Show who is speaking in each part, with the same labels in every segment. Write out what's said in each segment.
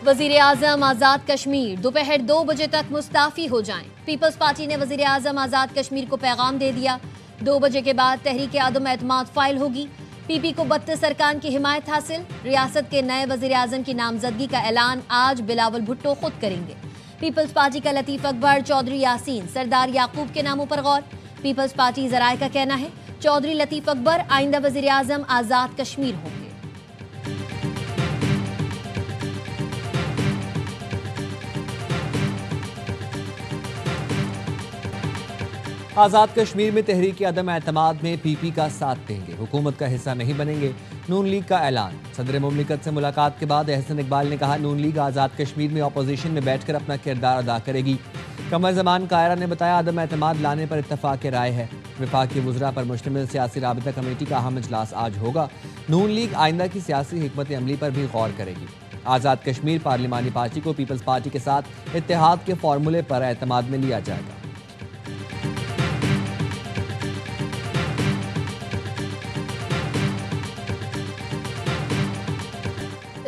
Speaker 1: वजीर आजम आजाद कश्मीर दोपहर 2 बजे तक मुस्ताफी हो जाएं। पीपल्स पार्टी ने वजीर आजम आजाद कश्मीर को पैगाम दे दिया। 2 बजे के बाद तहरीक आदम एतमाद फाइल होगी। पीपी को 32 अरकान की हिमायत हासिल। रियासत के नए वजीर आजम की नामजदगी का ऐलान आज बिलावल भुट्टो खुद करेंगे। पीपल्स पार्टी का लतीफ अकबर, चौधरी यासीन, सरदार याकूब के नामों पर गौर। पीपल्स पार्टी जराए का कहना है चौधरी लतीफ अकबर आइंदा वजीर आजम आजाद कश्मीर होंगे।
Speaker 2: आज़ाद कश्मीर में तहरीक अदम एतमाद में पीपी का साथ देंगे, हुकूमत का हिस्सा नहीं बनेंगे। नून लीग का ऐलान। सदर मुमलिकत से मुलाकात के बाद एहसन इकबाल ने कहा नून लीग आज़ाद कश्मीर में अपोजिशन में बैठकर अपना किरदार अदा करेगी। कमर ज़मान कायरा ने बताया अदम एतमाद लाने पर इत्तफाक राय है। वफाकी वज़रा पर मुश्तमिल सियासी राबता कमेटी का अहम इजलास आज होगा। नून लीग आइंदा की सियासी हिकमत अमली पर भी गौर करेगी। आज़ाद कश्मीर पार्लिमानी पार्टी को पीपल्स पार्टी के साथ इत्तेहाद के फार्मूले पर एतमाद में लिया जाएगा।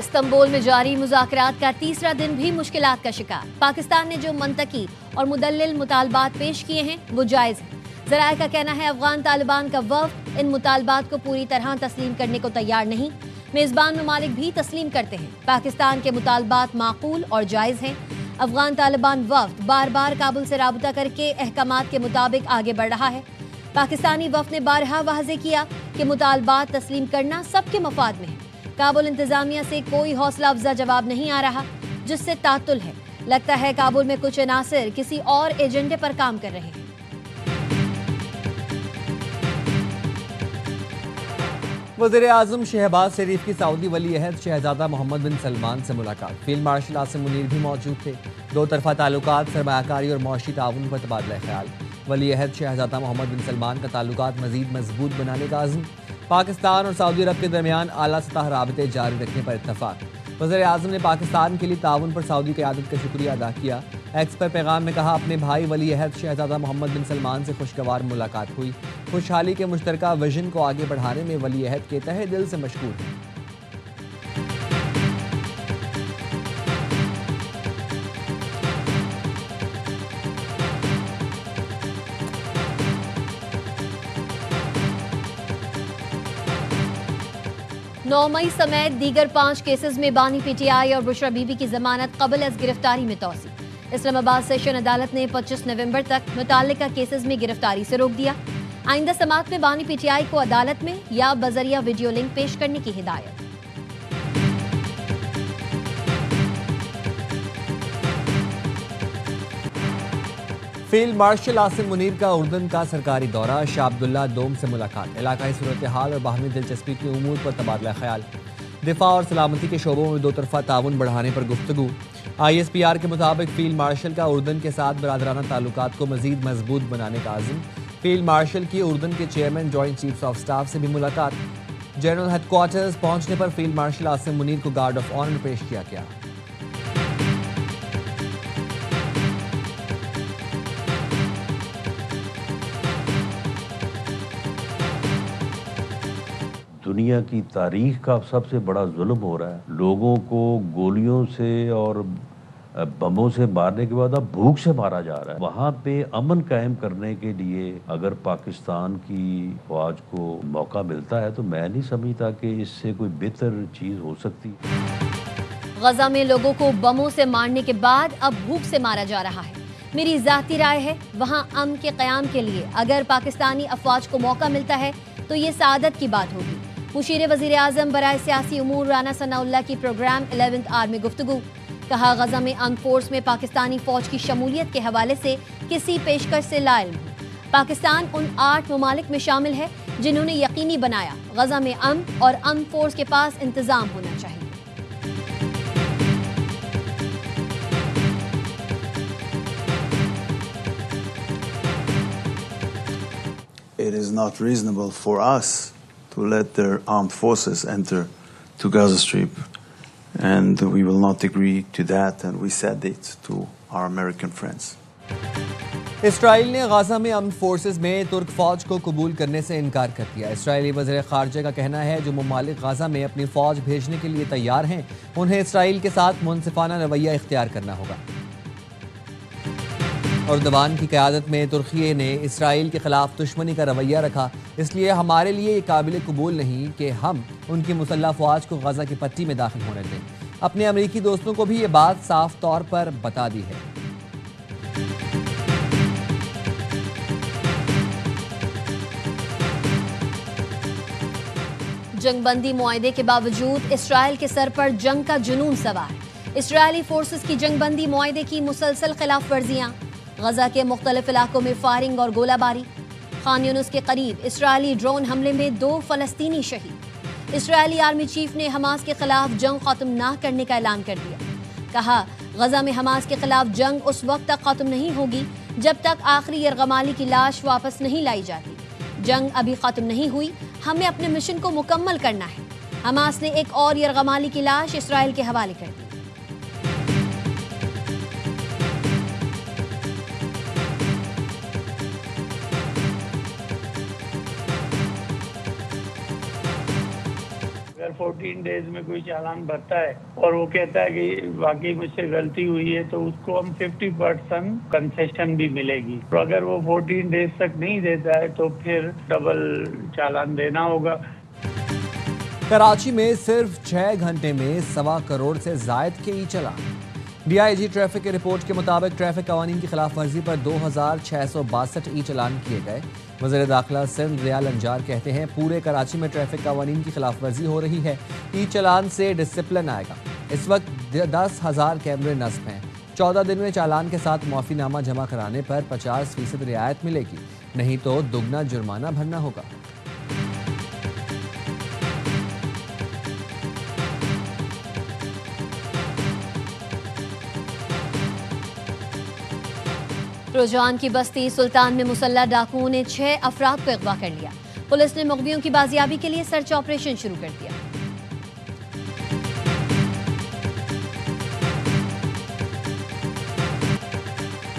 Speaker 1: इस्तांबुल में जारी मुज़ाकरात का तीसरा दिन भी मुश्किलात का शिकार। पाकिस्तान ने जो मंतकी और मुदल्लिल मुतालबात पेश किए हैं वो जायज़ हैं। ज़राए का कहना है अफगान तालिबान का वफ़द इन मुतालबात को पूरी तरह तस्लीम करने को तैयार नहीं। मेज़बान ममालिक भी तस्लीम करते हैं। पाकिस्तान के मुतालबात माकूल और जायज़ हैं। अफगान तालिबान वफ़द बार बार काबुल से राबता करके अहकामात के मुताबिक आगे बढ़ रहा है। पाकिस्तानी वफ़द ने बारहा वाज़े किया कि मुतालबात तस्लीम करना सबके मफाद में है। काबुल इंतजामिया से कोई हौसला अफजा जवाब नहीं आ रहा, जिससे तातुल है। लगता है काबुल में कुछ अनासिर किसी और एजेंडे पर काम कर रहे हैं।
Speaker 2: वज़ीर आज़म शहबाज शरीफ की सऊदी वली अहद शहजादा मोहम्मद बिन सलमान से मुलाकात। फील्ड मार्शल आसिम मुनीर भी मौजूद थे। दो तरफा ताल्लुकात, सरमायाकारी और मौशी ताउन पर तबादला ख्याल। वली अहद शहजादा मोहम्मद बिन सलमान का ताल्लुकात मजीद मजबूत बनाने का आज़म। पाकिस्तान और सऊदी अरब के दरमियान आला सतह राबते जारी रखने पर इत्तफाक। वज़ीर आज़म ने पाकिस्तान के लिए ताउन पर सऊदी क़यादत का शुक्रिया अदा किया। एक्स पर पैगाम में कहा अपने भाई वली अहद शहजादा मोहम्मद बिन सलमान से खुशगवार मुलाकात हुई। खुशहाली के मुश्तरका विजन को आगे बढ़ाने में वली अहद के तहे दिल से मशकूर हैं।
Speaker 1: नौ मई समेत दीगर 5 केसेस में बानी पीटीआई और बुशरा बीबी की जमानत कबल अज गिरफ्तारी में तौसी। इस्लामाबाद सेशन अदालत ने 25 नवंबर तक मुताल्लिका केसेस में गिरफ्तारी से रोक दिया। आइंदा समात में बानी पीटीआई को अदालत में या बजरिया वीडियो लिंक पेश करने की हिदायत।
Speaker 2: फील्ड मार्शल आसिम मुनीर का उर्दन का सरकारी दौरा। शाह अब्दुल्ला दोम से मुलाकात। इलाकाई सूरत हाल और बाहमी दिलचस्पी की उमूर पर तबादला ख्याल। दिफा और सलामती के शोबों में दो तरफा ताउन बढ़ाने पर गुफ्तगू। ISPR के मुताबिक फील्ड मार्शल का उर्दन के साथ बरादराना ताल्लुकात को मजीद मजबूत बनाने का आज़म। फील्ड मार्शल की उर्दन के chairman joint chiefs of staff से भी मुलाकात। जनरल हेडक्वार्टर्स पहुंचने पर फील्ड मार्शल आसिम मुनीर को गार्ड ऑफ ऑनर पेश किया गया।
Speaker 3: दुनिया की तारीख का सबसे बड़ा जुल्म हो रहा है। लोगों को गोलियों से और बमों से मारने के बाद अब भूख से मारा जा रहा है। वहाँ पे अमन कायम करने के लिए अगर पाकिस्तान की फौज को मौका मिलता है तो मैं नहीं समझता कि इससे कोई बेहतर चीज़ हो सकती।
Speaker 1: गजा में लोगों को बमों से मारने के बाद अब भूख से मारा जा रहा है। मेरी जाती राय है वहाँ अमन के क़याम के लिए अगर पाकिस्तानी अफवाज को मौका मिलता है तो ये सादत की बात होगी। मुशीर वज़ीर आज़म बराए सियासी उमूर राना सनाउल्लाह की प्रोग्राम 11th आवर में गुफ्तगू। कहा गजा में आर्म फोर्स में पाकिस्तानी फौज की शमूलियत के हवाले से किसी पेशकश से लाइल्म हूँ। पाकिस्तान उन 8 ममालिक में शामिल है जिन्होंने यकीनी बनाया गजा में अमन और आर्म फोर्स के पास इंतजाम होना चाहिए।
Speaker 4: It is not reasonable for us to let their armed forces enter to Gaza Strip, and we will not agree to that, and we said it to our American friends.
Speaker 2: Israel ने Gaza में अमन forces में तुर्क फौज को कबूल करने से इनकार कर दिया। इसराइली वज़ीर ख़ारजा का कहना है जो ममालिक गाजा में अपनी फौज भेजने के लिए तैयार हैं उन्हें इसराइल के साथ मुनसिफाना रवैया इख्तियार करना होगा। अर्दवान की क़यादत में तुर्की ने इसराइल के खिलाफ दुश्मनी का रवैया रखा, इसलिए हमारे लिए ये काबिल कबूल नहीं कि हम उनकी मुसल्लह फ़ौज को गाजा की पट्टी में दाखिल होने दें। अपने अमरीकी दोस्तों को भी ये बात साफ तौर पर बता दी है।
Speaker 1: जंगबंदी मुआहदे के बावजूद इसराइल के सर पर जंग का जुनून सवार। इसराइली फोर्सेस की जंगबंदी मुआहदे की मुसलसल खिलाफ वर्जियां, गजा के मुख्तलिफ इलाकों में फायरिंग और गोलाबारी। खान यूनुस के करीब इसराइली ड्रोन हमले में 2 फलस्तीनी शहीद। इसराइली आर्मी चीफ ने हमास के खिलाफ जंग खत्म न करने का ऐलान कर दिया। कहा, गजा में हमास के खिलाफ जंग उस वक्त तक खत्म नहीं होगी जब तक आखिरी यरगमाली की लाश वापस नहीं लाई जाती। जंग अभी खत्म नहीं हुई, हमें अपने मिशन को मुकम्मल करना है। हमास ने एक और यरगमाली की लाश इसराइल के हवाले कर दी।
Speaker 5: अगर 14 डेज में कोई चालान भरता है और वो कहता है कि वाकई मुझसे गलती हुई है तो उसको हम 50% कंसेशन भी मिलेगी। और अगर वो 14 डेज तक नहीं देता है तो फिर डबल चालान देना होगा।
Speaker 2: कराची में सिर्फ 6 घंटे में 1.25 करोड़ से जायद के ई चलान। DIG ट्रैफिक की रिपोर्ट के मुताबिक ट्रैफिक कवानीन की खिलाफ वर्जी पर 2662 ई चलान किए गए। वज़ीर दाखिला सिंध रियाल अंजार कहते हैं पूरे कराची में ट्रैफिक कवानीन की खिलाफ वर्जी हो रही है, ई चलान से डिसिप्लिन आएगा। इस वक्त 10,000 कैमरे नस्ब हैं। 14 दिन में चालान के साथ माफ़ीनामा जमा कराने पर 50% रियायत मिलेगी, नहीं तो दुगना जुर्माना भरना होगा।
Speaker 1: रोजान की बस्ती सुल्तान में मुसल्लह डाकुओं ने 6 अफराद को अगवा कर लिया। पुलिस ने मुग़वियों की बाजियाबी के लिए सर्च ऑपरेशन शुरू कर दिया।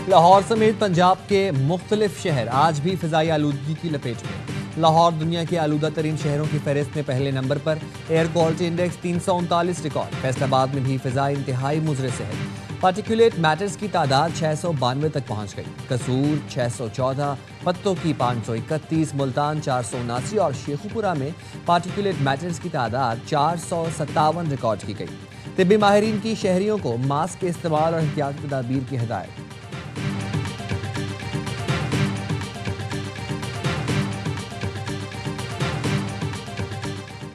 Speaker 2: लाहौर समेत पंजाब के मुख्तलिफ शहर आज भी फिजाई आलूदगी की लपेट में। लाहौर दुनिया के आलूदा तरीन शहरों की फहरिस्त में पहले नंबर पर। Air quality index 339 record. Faisalabad में भी फिजाई इंतहाई मुजरे से है। पार्टिकुलेट मैटर्स की तादाद 692 तक पहुंच गई। कसूर 614, पत्तों की 531, मुल्तान 479 और शेखुपुरा में पार्टिकुलेट मैटर्स की तादाद 457 रिकॉर्ड की गई। तिब्बी माहिरीन की शहरियों को मास्क के इस्तेमाल और एहतियाती तदाबीर की हिदायत।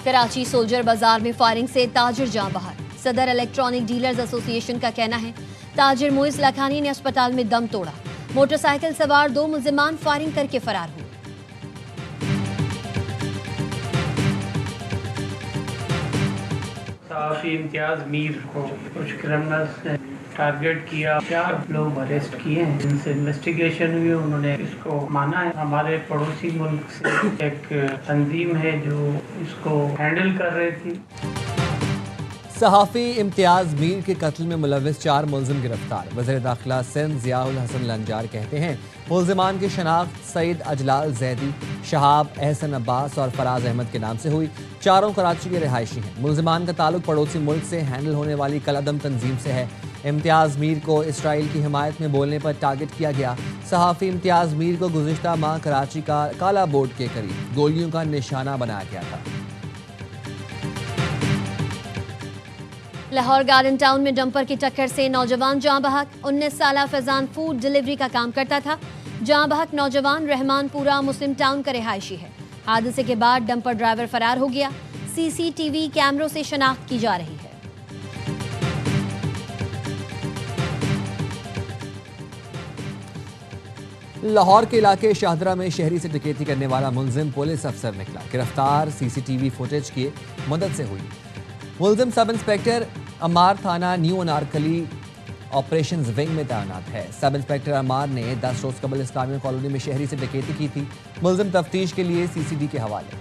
Speaker 1: कराची सोल्जर बाजार में फायरिंग से ताजिर जान बहक। सदर इलेक्ट्रॉनिक डीलर्स एसोसिएशन का कहना है ताजिर मोइज लखानी ने अस्पताल में दम तोड़ा। मोटरसाइकिल सवार 2 मुल्जिमान फायरिंग करके फरार हुए।
Speaker 5: सहाफ़ी इम्तियाज मीर को कुछ क्रिमिनल्स ने टारगेट किया। 4 लोग अरेस्ट किए हैं, इनसे इन्वेस्टिगेशन हुई, उन्होंने इसको माना है। हमारे पड़ोसी मुल्क से एक तंजीम है जो इसको हैंडल कर रही थी।
Speaker 2: सहाफ़ी इम्तियाज मीर के कत्ल में मुलविस 4 मुल्जिम गिरफ्तार। वज़ीर दाखिला सिंध ज़ियाउल हसन लंजार कहते हैं मुल्जिमान की शनाख्त सईद अजलाल जैदी, शहाब एहसन अब्बास और फराज अहमद के नाम से हुई। चारों कराची के रिहायशी हैं। मुल्जिमान का ताल्लुक पड़ोसी मुल्क से हैंडल होने वाली कलअदम तंजीम से है। इम्तियाज मीर को इसराइल की हिमायत में बोलने पर टारगेट किया गया। सहाफ़ी इम्तियाज मीर को गुज़िश्ता माह कराची का काला बोर्ड के करीब गोलियों का निशाना बनाया गया था।
Speaker 1: लाहौर गार्डन टाउन में डंपर की टक्कर से नौजवान जाँ बहक। 19 साला फैजान फूड डिलीवरी का काम करता था। जाँ बहक नौजवान रहमानपुरा मुस्लिम टाउन का रिहायशी है। हादसे के बाद डंपर ड्राइवर फरार हो गया। CCTV कैमरों से शनाख्त की जा रही है।
Speaker 2: लाहौर के इलाके शाहदरा में शहरी से डकैती करने वाला मुलजिम पुलिस अफसर निकला। गिरफ्तार CCTV फुटेज की मदद से हुई। मुलजिम सब इंस्पेक्टर अमार थाना न्यू अनारकली ऑपरेशंस विंग में तैनात है। सब इंस्पेक्टर अमार ने 10 रोज कबल इस्लामिया कॉलोनी में शहरी से डकैती की थी। मुलजिम तफ्तीश के लिए CCD के हवाले।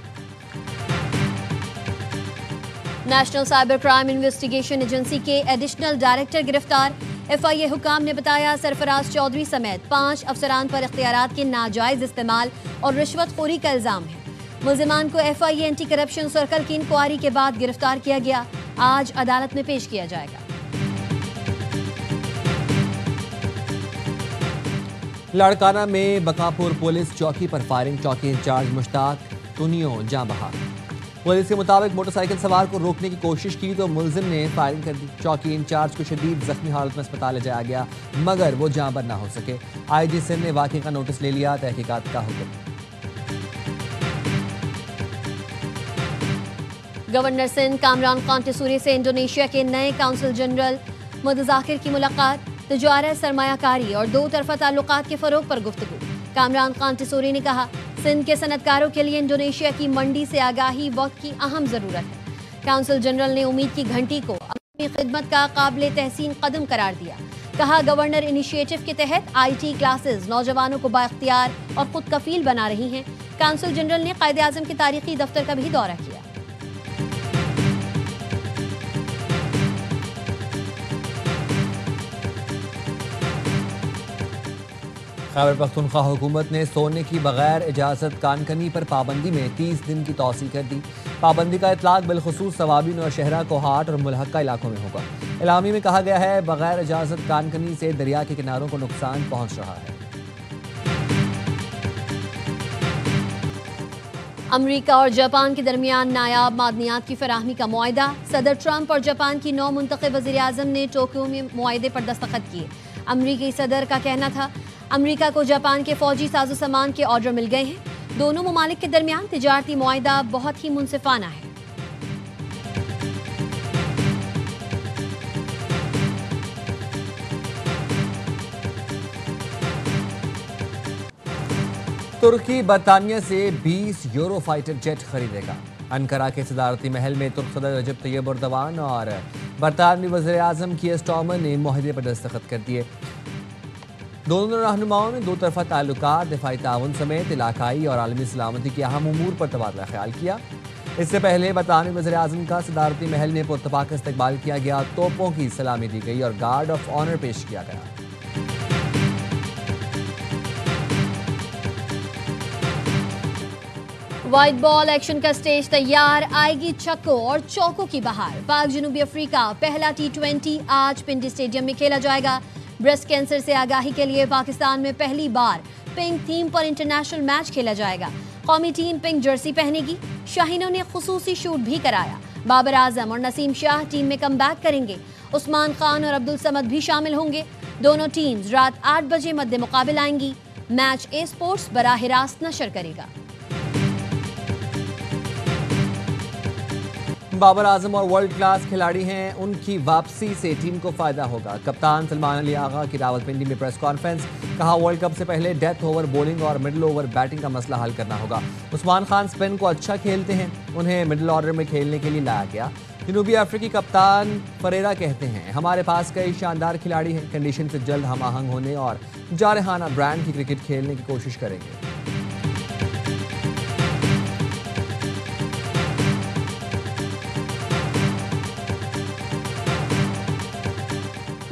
Speaker 1: National cyber crime investigation agency के एडिशनल डायरेक्टर गिरफ्तार। FIA हुकाम ने बताया सरफराज चौधरी समेत 5 अफसरान पर इख्तियारात के नाजायज इस्तेमाल और रिश्वतखोरी का इल्जाम है। मुल्जिमान को FIA एंटी करप्शन सर्कल की इंक्वायरी के बाद गिरफ्तार किया गया। आज अदालत में पेश किया जाएगा।
Speaker 2: लाड़काना में बकापुर पुलिस चौकी पर फायरिंग, चौकी इंचार्ज मुश्ताक तुनियो जाँ बहाक। पुलिस के मुताबिक मोटरसाइकिल सवार को रोकने की कोशिश की तो मुलजिम ने फायरिंग कर दी। चौकी इंचार्ज को शदीद जख्मी हालत में अस्पताल ले जाया गया मगर वो जाँ बर ना हो सके। IG सिंध ने वाक़े का नोटिस ले लिया, तहकीकात का हुक्म।
Speaker 1: गवर्नर सिंध कामरान खान टिसूरी से इंडोनेशिया के नए काउंसिल जनरल मुतज़ाकिर की मुलाकात, तिजारत, सरमायाकारी और दो तरफा ताल्लुकात के फरोग पर गुफ्तगू। कामरान खान टिसूरी ने कहा, सिंध के सनतकारों के लिए इंडोनेशिया की मंडी से आगाही वक्त की अहम जरूरत है। काउंसिल जनरल ने उम्मीद की घंटी को अपनी खिदमत का काबिल तहसीन कदम करार दिया। कहा, गवर्नर इनिशिएटिव के तहत IT क्लासेस नौजवानों को बाख्तियार और खुद कफील बना रही हैं। काउंसिल जनरल ने कायदे आज़म के तारीखी दफ्तर का भी दौरा किया।
Speaker 2: खैबर पख्तूनख्वा हुकूमत ने सोने की बगैर इजाज़त कानकनी पर पाबंदी में 30 दिन की तौसीह कर दी। पाबंदी का इतलाक बिलखुसूस सवाबिन और शहरा कोहाट और मुलहक्का इलाकों में होगा। इलामी में कहा गया है, बगैर इजाज़त कानकनी से दरिया के किनारों को नुकसान पहुँच रहा है।
Speaker 1: अमरीका और जापान के दरमियान नायाब मादनियात की फराहमी का मुआहदा। सदर ट्रंप और जापान की नौ मुंतखब वज़ीर आज़म ने टोक्यो में मुआहदे पर दस्तखत किए। अमरीकी सदर का कहना था, अमरीका को जापान के फौजी साजो सामान के ऑर्डर मिल गए हैं। दोनों ममालिक के दरमियान तिजारती मुआहदा बहुत ही मुनसिफाना है।
Speaker 2: तुर्की बरतानिया से 20 यूरो फाइटर जेट खरीदेगा। अंकारा के सदारती महल में तुर्क सदर रजब तैयब एर्दोगान और बरतानवी वज़ीर आज़म कीर स्टारमर ने मुआहदे पर दस्तखत कर दिए। दोनों रहनुमाओं ने दो तरफा ताल्लुकात, दिफाई ताउन समेत इलाकाई और आलमी सलामती के अहम उमूर पर तबादला ख्याल किया। इससे पहले बरतानवी वज़ीर आज़म का सदारती महल में पुरतपाक इस्तकबाल किया गया, तोपों की सलामी दी गई और गार्ड ऑफ ऑनर पेश किया गया।
Speaker 1: व्हाइट बॉल एक्शन का स्टेज तैयार, आएगी छक्कों और चौकों की बहार। पाक जनूबी अफ्रीका पहला T20 आज पिंडी स्टेडियम में खेला जाएगा। ब्रेस्ट कैंसर से आगाही के लिए पाकिस्तान में पहली बार पिंक थीम पर इंटरनेशनल मैच खेला जाएगा। कौमी टीम पिंक जर्सी पहनेगी। शाहीनों ने खुसूसी शूट भी कराया। बाबर आजम और नसीम शाह टीम में कमबैक करेंगे। उस्मान खान और अब्दुल समद भी शामिल होंगे। दोनों टीम्स रात 8 बजे मद्दे मुकाबिल आएंगी। मैच ए स्पोर्ट्स बराह रास्त नशर करेगा।
Speaker 2: बाबर आजम और वर्ल्ड क्लास खिलाड़ी हैं, उनकी वापसी से टीम को फायदा होगा। कप्तान सलमान अली आगा की रावलपिंडी में प्रेस कॉन्फ्रेंस। कहा, वर्ल्ड कप से पहले डेथ ओवर बॉलिंग और मिडिल ओवर बैटिंग का मसला हल करना होगा। उस्मान खान स्पिन को अच्छा खेलते हैं, उन्हें मिडिल ऑर्डर में खेलने के लिए लाया गया। जनूबी अफ्रीकी कप्तान फरेरा कहते हैं, हमारे पास कई शानदार खिलाड़ी हैं, कंडीशन से जल्द हम आहंग होने और जारहाना ब्रांड की क्रिकेट खेलने की कोशिश करेंगे।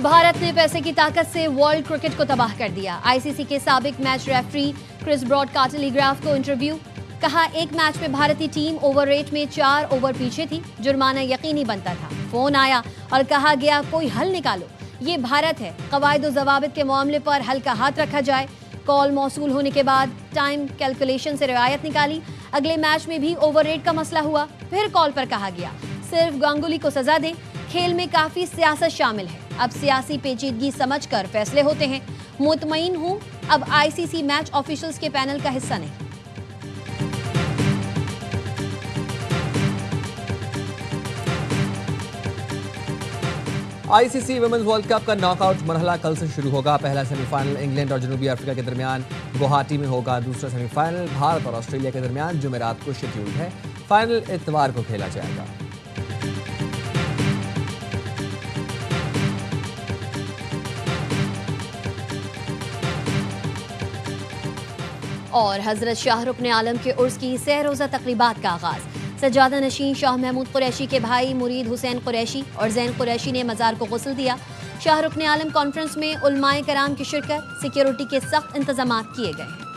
Speaker 1: भारत ने पैसे की ताकत से वर्ल्ड क्रिकेट को तबाह कर दिया। ICC के साबिक मैच रेफरी क्रिस ब्रॉड का टेलीग्राफ को इंटरव्यू। कहा, एक मैच में भारतीय टीम ओवर रेट में 4 ओवर पीछे थी। जुर्माना यकीनी बनता था। फोन आया और कहा गया, कोई हल निकालो, ये भारत है, कवायद और जवाबित के मामले पर हल्का हाथ रखा जाए। कॉल मौसूल होने के बाद टाइम कैलकुलेशन से रियायत निकाली। अगले मैच में भी ओवर रेट का मसला हुआ। फिर कॉल पर कहा गया, सिर्फ गांगुली को सजा दें। खेल में काफी सियासत शामिल है, अब सियासी पेचीदगी समझकर फैसले होते हैं। मुतमईन हूं, अब ICC मैच ऑफिशियल्स के पैनल का हिस्सा नहीं।
Speaker 2: ICC वुमेन्स वर्ल्ड कप का नॉकआउट मरहला कल से शुरू होगा। पहला सेमीफाइनल इंग्लैंड और जनूबी अफ्रीका के दरमियान गुवाहाटी में होगा। दूसरा सेमीफाइनल भारत और ऑस्ट्रेलिया के दरमियान जुमेरात को शेड्यूल्ड है। फाइनल इतवार को खेला जाएगा। और हजरत शाहरुख ने आलम के उर्स की 6 रोज़ा तकरीबात का आगाज।
Speaker 1: सज्जादा नशीन शाह महमूद कुरैशी के भाई मुरीद हुसैन कुरैशी और जैन कुरैशी ने मज़ार को गुस्ल दिया। शाह रुकन आलम कॉन्फ्रेंस में उलमाए कराम की शिरकत, सिक्योरिटी के सख्त इंतजाम किए गए हैं।